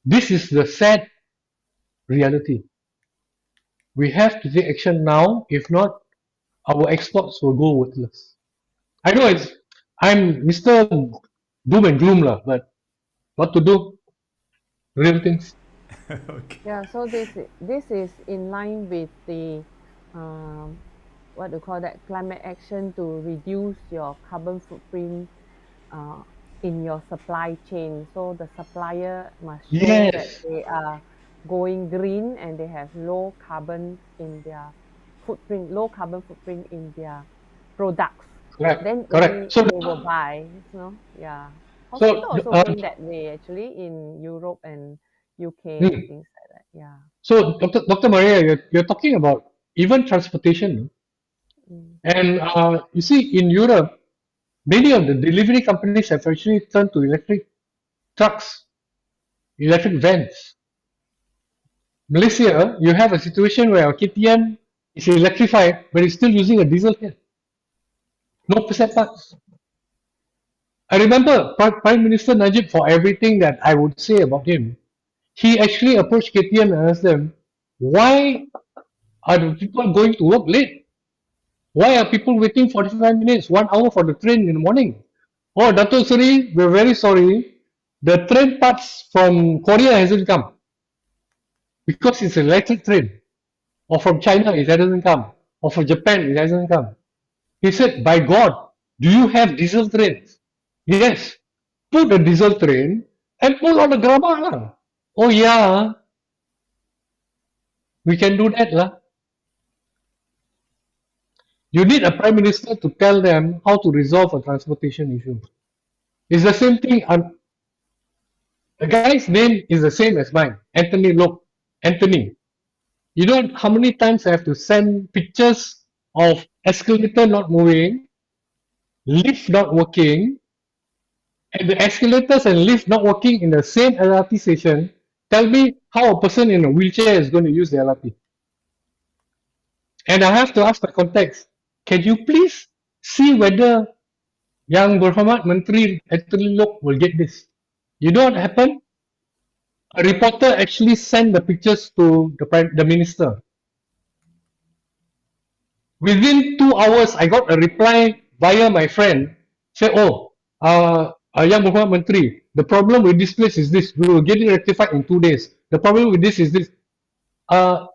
This is the sad reality. We have to take action now. If not, our exports will go worthless. I know I'm Mr. Doom and Gloom lah, but what to do? Real things. Okay. Yeah, so this is in line with the what do you call that, climate action to reduce your carbon footprint uh, in your supply chain. So the supplier must show that Yes, they are going green and they have low carbon in their products. Then correct. they will buy, yeah. So, Hospital also uh, going that way actually in Europe and UK and hmm. things like that. Yeah. So Dr. Maria, you're talking about even transportation, Mm. and you see in Europe, many of the delivery companies have actually turned to electric trucks, electric vans. Malaysia, you have a situation where our KTM is electrified, but it's still using a diesel here. No percent parts. I remember Prime Minister Najib, for everything that I would say about him, he actually approached KTM and asked them, why are the people going to work late? Why are people waiting 45 minutes, 1 hour for the train in the morning? Oh, Dato Sri, we're very sorry. The train parts from Korea hasn't come because it's an electric train. Or from China, it hasn't come. Or from Japan, it hasn't come. He said, by God, do you have diesel trains? Yes. Put a diesel train and pull on the grama lah. Oh yeah, we can do that lah. You need a prime minister to tell them how to resolve a transportation issue. It's the same thing. The guy's name is the same as mine, Anthony Look. Anthony. You know how many times I have to send pictures of escalator not moving, lift not working, and the escalators and lift not working in the same LRT station. Tell me how a person in a wheelchair is going to use the LRT. And I have to ask the context. Can you please see whether Yang Berhormat Menteri Anthony Look will get this? You know what happened? A reporter actually sent the pictures to the minister. Within 2 hours, I got a reply via my friend. Say, oh, Yang Berhormat Menteri, the problem with this place is this. We will get it rectified in 2 days. The problem with this is this.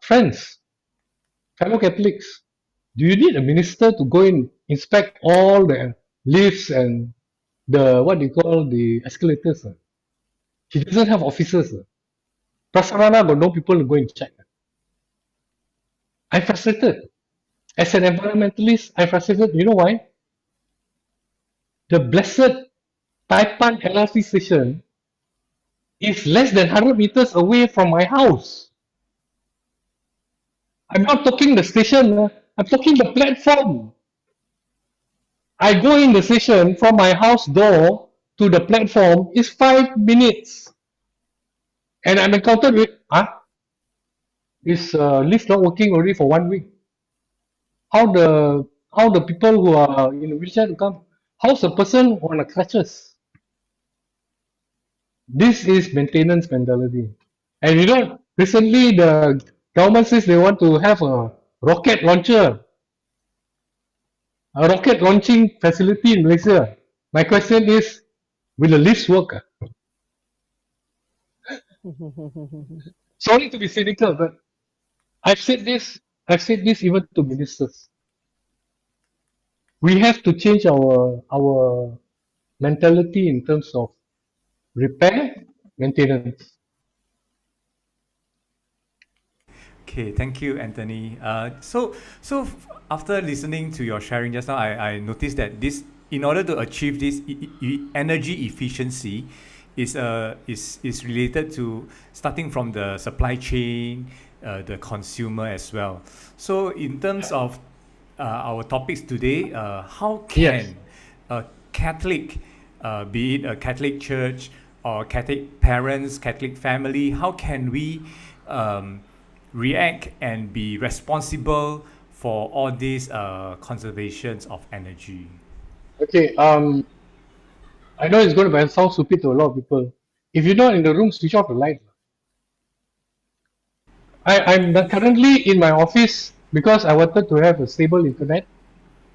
Friends, fellow Catholics, do you need a minister to go and inspect all the lifts and the what they call the escalators? He doesn't have officers. Prasarana got no people to go and check. I'm frustrated. As an environmentalist, I'm frustrated. You know why? The blessed Taipan LRT station is less than 100 meters away from my house. I'm not talking the station, I'm talking the platform. I go in the station from my house door to the platform is 5 minutes. And I'm encountered with, is lift not working already for 1 week? How the people who are in a wheelchair to come? How's a person on a crutches? This is maintenance mentality. And you know, recently the government says they want to have a rocket launcher, a rocket launching facility in Malaysia. My question is, will the lifts work? Sorry to be cynical, but I've said this even to ministers. We have to change our mentality in terms of repair, maintenance. Okay, thank you, Anthony. After listening to your sharing just now, I noticed that this, in order to achieve this energy efficiency, is related to starting from the supply chain, the consumer as well. So, in terms of our topics today, how Yes. can a Catholic, be it a Catholic church or Catholic parents, Catholic family, how can we react and be responsible for all these conservations of energy? Okay. I know it's going to sound stupid to a lot of people. If you're not in the room, switch off the light. I'm currently in my office because I wanted to have a stable internet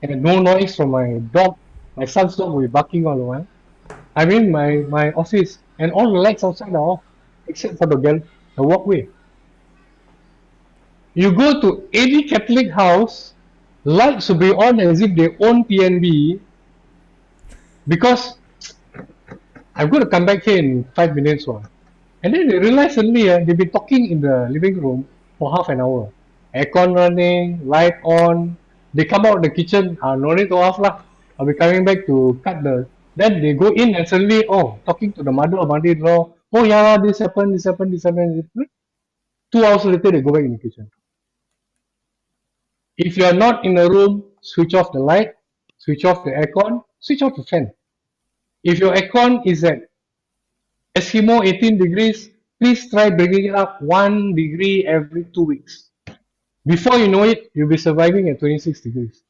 and no noise from my dog. My son's dog will be barking all the while. I'm in my office and all the lights outside are off except for the walkway. You go to any Catholic house, lights will be on as if they own PNB because I'm going to come back here in 5 minutes. And then they realize suddenly they've been talking in the living room for half an hour. Aircon running, light on. They come out the kitchen, no need to off lah. I'll be coming back to cut the. Then they go in and suddenly, talking to the mother or mother-in-law. Oh yeah, this happened. 2 hours later, they go back in the kitchen. If you are not in a room, switch off the light, switch off the aircon, switch off the fan. If your aircon is at Eskimo 18 degrees, please try bringing it up 1 degree every 2 weeks. Before you know it, you'll be surviving at 26 degrees.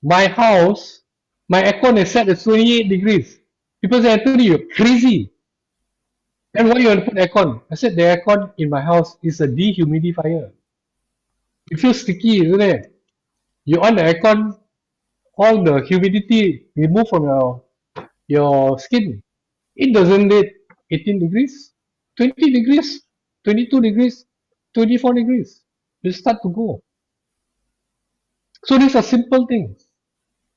My house, my aircon is set at 28 degrees. People say, Anthony, you're crazy. And why you want to put aircon? I said the aircon in my house is a dehumidifier. It feels sticky, isn't it? You on the aircon, all the humidity removed from your skin. It doesn't need 18 degrees, 20 degrees, 22 degrees, 24 degrees. You start to go. So these are simple things.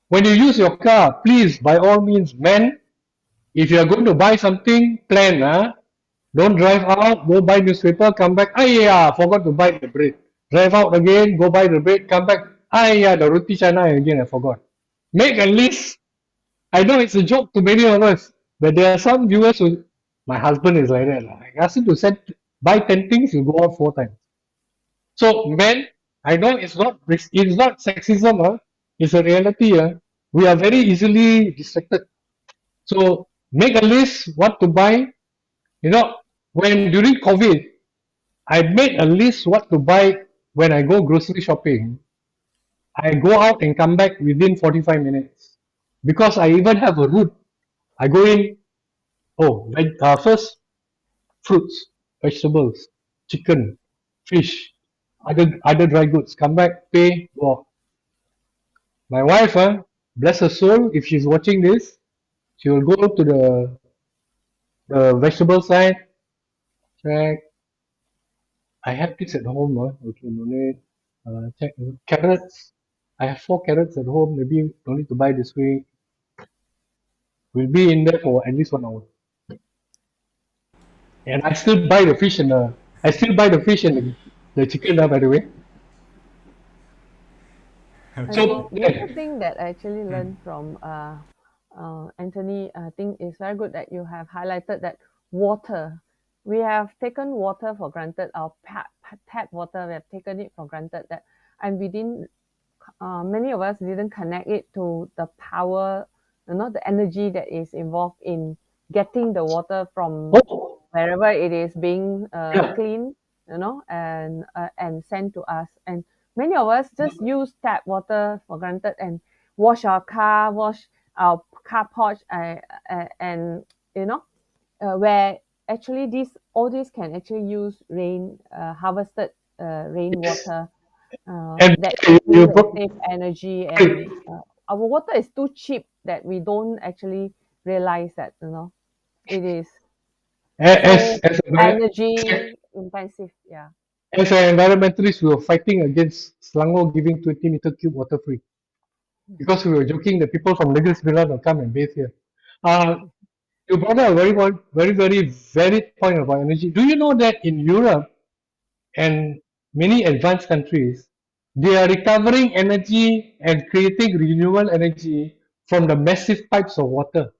When you use your car, please, by all means, man, if you are going to buy something, plan. Don't drive out, go buy newspaper, come back. Ah, yeah, forgot to buy the bread. Drive out again, go buy the bread, come back. Ah, yeah, the roti chana again, I forgot. Make a list. I know it's a joke to many of us, but there are some viewers who, my husband is like that. I ask him to buy 10 things, you go out 4 times. So, men, I know it's not sexism, it's a reality. We are very easily distracted. So, make a list what to buy. You know, when during COVID, I made a list what to buy when I go grocery shopping. I go out and come back within 45 minutes because I even have a route. I go in, first fruits, vegetables, chicken, fish, other dry goods. Come back, pay, go. My wife, bless her soul, if she's watching this, she will go to the vegetable side, check. I have this at home, okay, no need. Check carrots. I have 4 carrots at home. Maybe don't need to buy this week. We'll be in there for at least 1 hour. And I still buy the fish and the chicken, by the way. I So, think the other thing that I actually learned from Anthony, I think is very good that you have highlighted that water. We have taken water for granted, our tap water, we have taken it for granted that, and we didn't, many of us didn't connect it to the power, the energy that is involved in getting the water from oh, wherever it is being yeah. cleaned, and sent to us. And many of us just use tap water for granted and wash our car, wash our car porch, and where actually all these can actually use harvested rainwater And that you, actually you will brought, save energy, sorry, and our water is too cheap that we don't actually realize that it is as so as a energy intensive. Yeah. as an environmentalist, we were fighting against Selangor giving 20-meter cube water free because we were joking that people from Lagos Villa will come and bathe here. Uh, you brought up a very valid point about energy. Do you know that in Europe and many advanced countries, they are recovering energy and creating renewable energy from the massive pipes of water?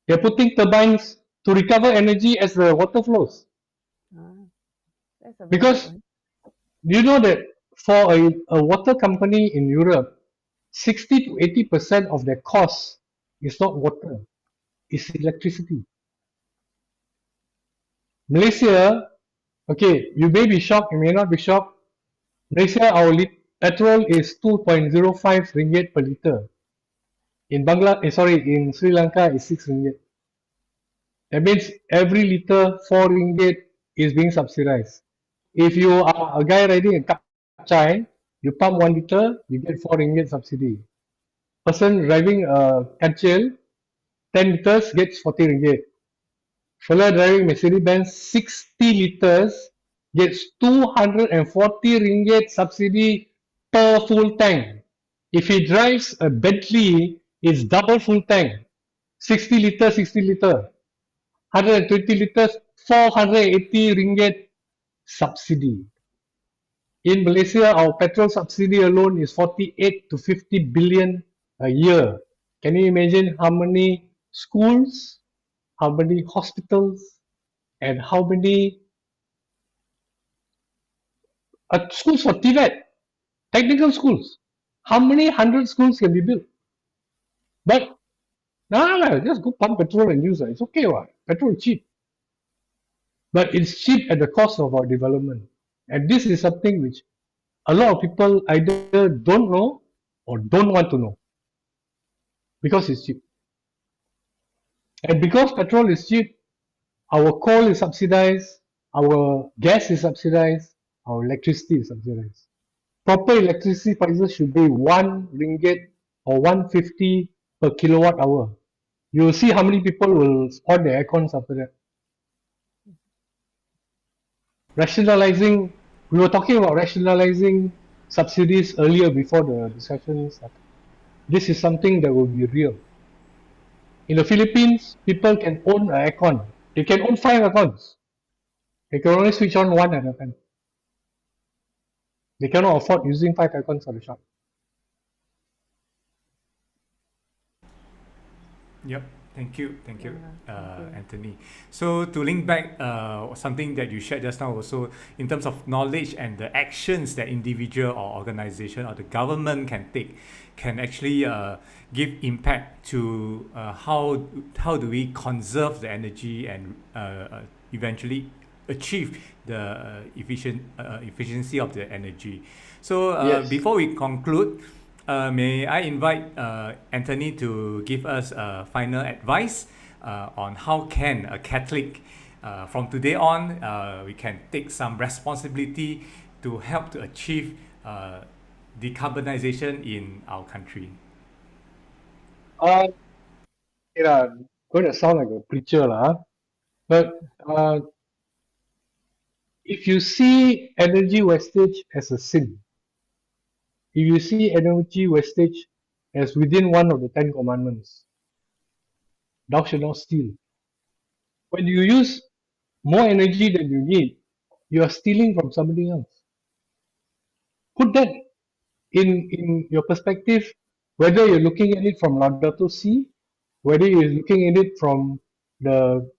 They're putting turbines to recover energy as the water flows. Ah, that's a very good Because one. you know that for a water company in Europe, 60 to 80% of their cost is not water, it's electricity. Malaysia, okay, you may be shocked, you may not be shocked. Malaysia, our petrol is 2.05 ringgit per liter. In Sri Lanka, is 6 ringgit. That means every liter 4 ringgit is being subsidized. If you are a guy riding a kapchai, you pump 1 liter, you get 4 ringgit subsidy. Person driving a kancil, 10 liters gets 40 ringgit. Fella driving Mercedes-Benz 60 liters gets 240 ringgit subsidy per full tank. If he drives a Bentley, it's double full tank. 60 liters, 60 liters. 120 liters, 480 ringgit subsidy. In Malaysia, our petrol subsidy alone is 48 to 50 billion a year. Can you imagine how many schools, how many hospitals, and how many schools for Tibet, technical schools? How many hundred schools can be built? But no, just go pump petrol and use it. It's okay, what? Petrol is cheap. But it's cheap at the cost of our development. And this is something which a lot of people either don't know or don't want to know because it's cheap. And because petrol is cheap, our coal is subsidized, our gas is subsidized, our electricity is subsidized. Proper electricity prices should be 1 ringgit or 150 per kilowatt hour. You will see how many people will on the aircons after that. Rationalizing, we were talking about rationalizing subsidies earlier before the discussion started. This is something that will be real. In the Philippines, people can own an aircon. They can own 5 aircons. They can only switch on one at a time. They cannot afford using 5 aircons for the shop. Yep. Thank you, Thank you. Anthony. So to link back something that you shared just now also in terms of knowledge and the actions that individual or organization or the government can take can actually give impact to how do we conserve the energy and eventually achieve the efficiency of the energy. So Yes. before we conclude, may I invite Anthony to give us final advice on how can a Catholic, from today on, we can take some responsibility to help to achieve decarbonization in our country. Uh, going to sound like a preacher, lah. But if you see energy wastage as a sin, if you see energy wastage as within one of the 10 commandments, thou shalt not steal. When you use more energy than you need, you are stealing from somebody else. Put that in your perspective, whether you're looking at it from Laudato Si, whether you're looking at it from the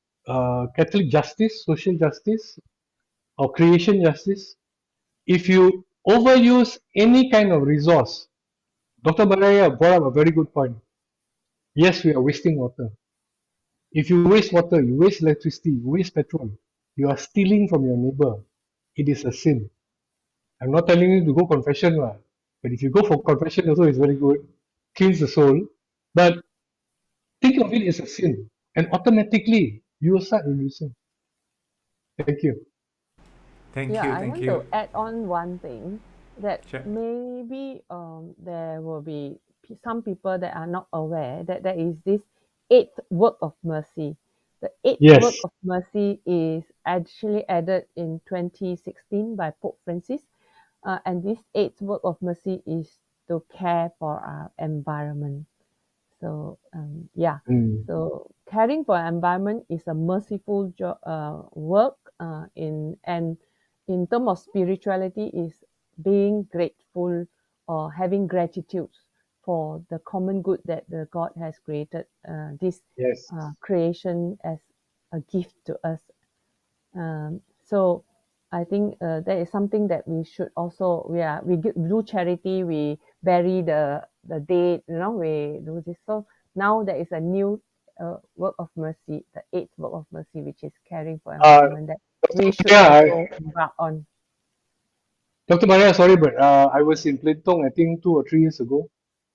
Catholic justice, social justice, or creation justice. If you overuse any kind of resource, Dr. Baraya brought up a very good point. Yes, we are wasting water. If you waste water, you waste electricity, you waste petrol, you are stealing from your neighbor. It is a sin. I'm not telling you to go confession, but if you go for confession also, it's very good, cleans the soul. But think of it as a sin, and automatically you will start reducing. Thank you. Thank Yeah, you, I thank want you. to add on one thing that Sure. maybe there will be some people that are not aware that there is this eighth work of mercy. The eighth work Yes. of mercy is actually added in 2016 by Pope Francis, and this eighth work of mercy is to care for our environment. So yeah, Mm. so caring for environment is a merciful work and in terms of spirituality is being grateful or having gratitude for the common good that the God has created this Yes. creation as a gift to us. So I think that is something that we should also do charity, we bury the dead, we do this. So now there is a new work of mercy, the eighth work of mercy, which is caring for Uh, environment that we should yeah, also embark on. Dr. Maria, sorry, but I was in Plintong, I think 2 or 3 years ago,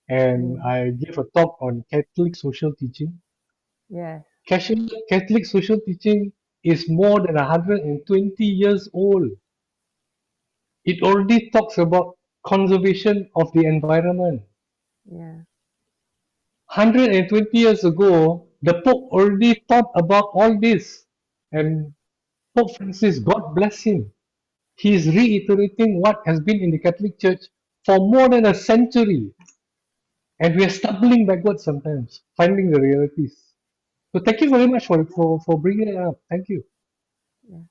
and Mm, I gave a talk on Catholic social teaching. yes, Catholic social teaching is more than 120 years old. It already talks about conservation of the environment. yeah, 120 years ago, the Pope already thought about all this. And Pope Francis, God bless him, he is reiterating what has been in the Catholic Church for more than a century. And we are stumbling backwards sometimes, finding the realities. So thank you very much for bringing it up. Thank you. yeah.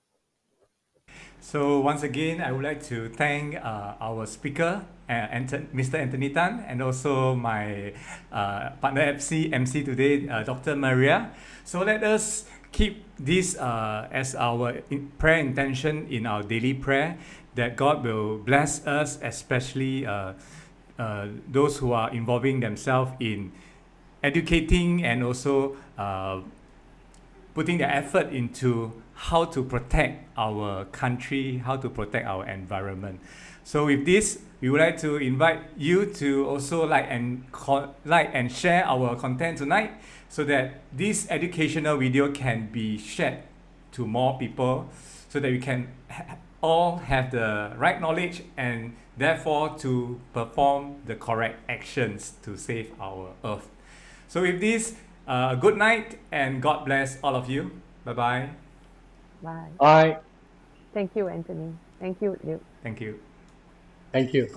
So once again, I would like to thank our speaker, Mr. Anthony Tan, and also my partner MC today, Dr. Maria. So let us keep this as our prayer intention in our daily prayer, that God will bless us, especially those who are involving themselves in educating and also putting their effort into how to protect our country, how to protect our environment. So with this, we would like to invite you to also like and share our content tonight, so that this educational video can be shared to more people, so that we can all have the right knowledge and therefore to perform the correct actions to save our earth. So with this, good night and God bless all of you. Bye-bye. Bye. Bye. Thank you, Anthony. Thank you, Luke. Thank you. Thank you.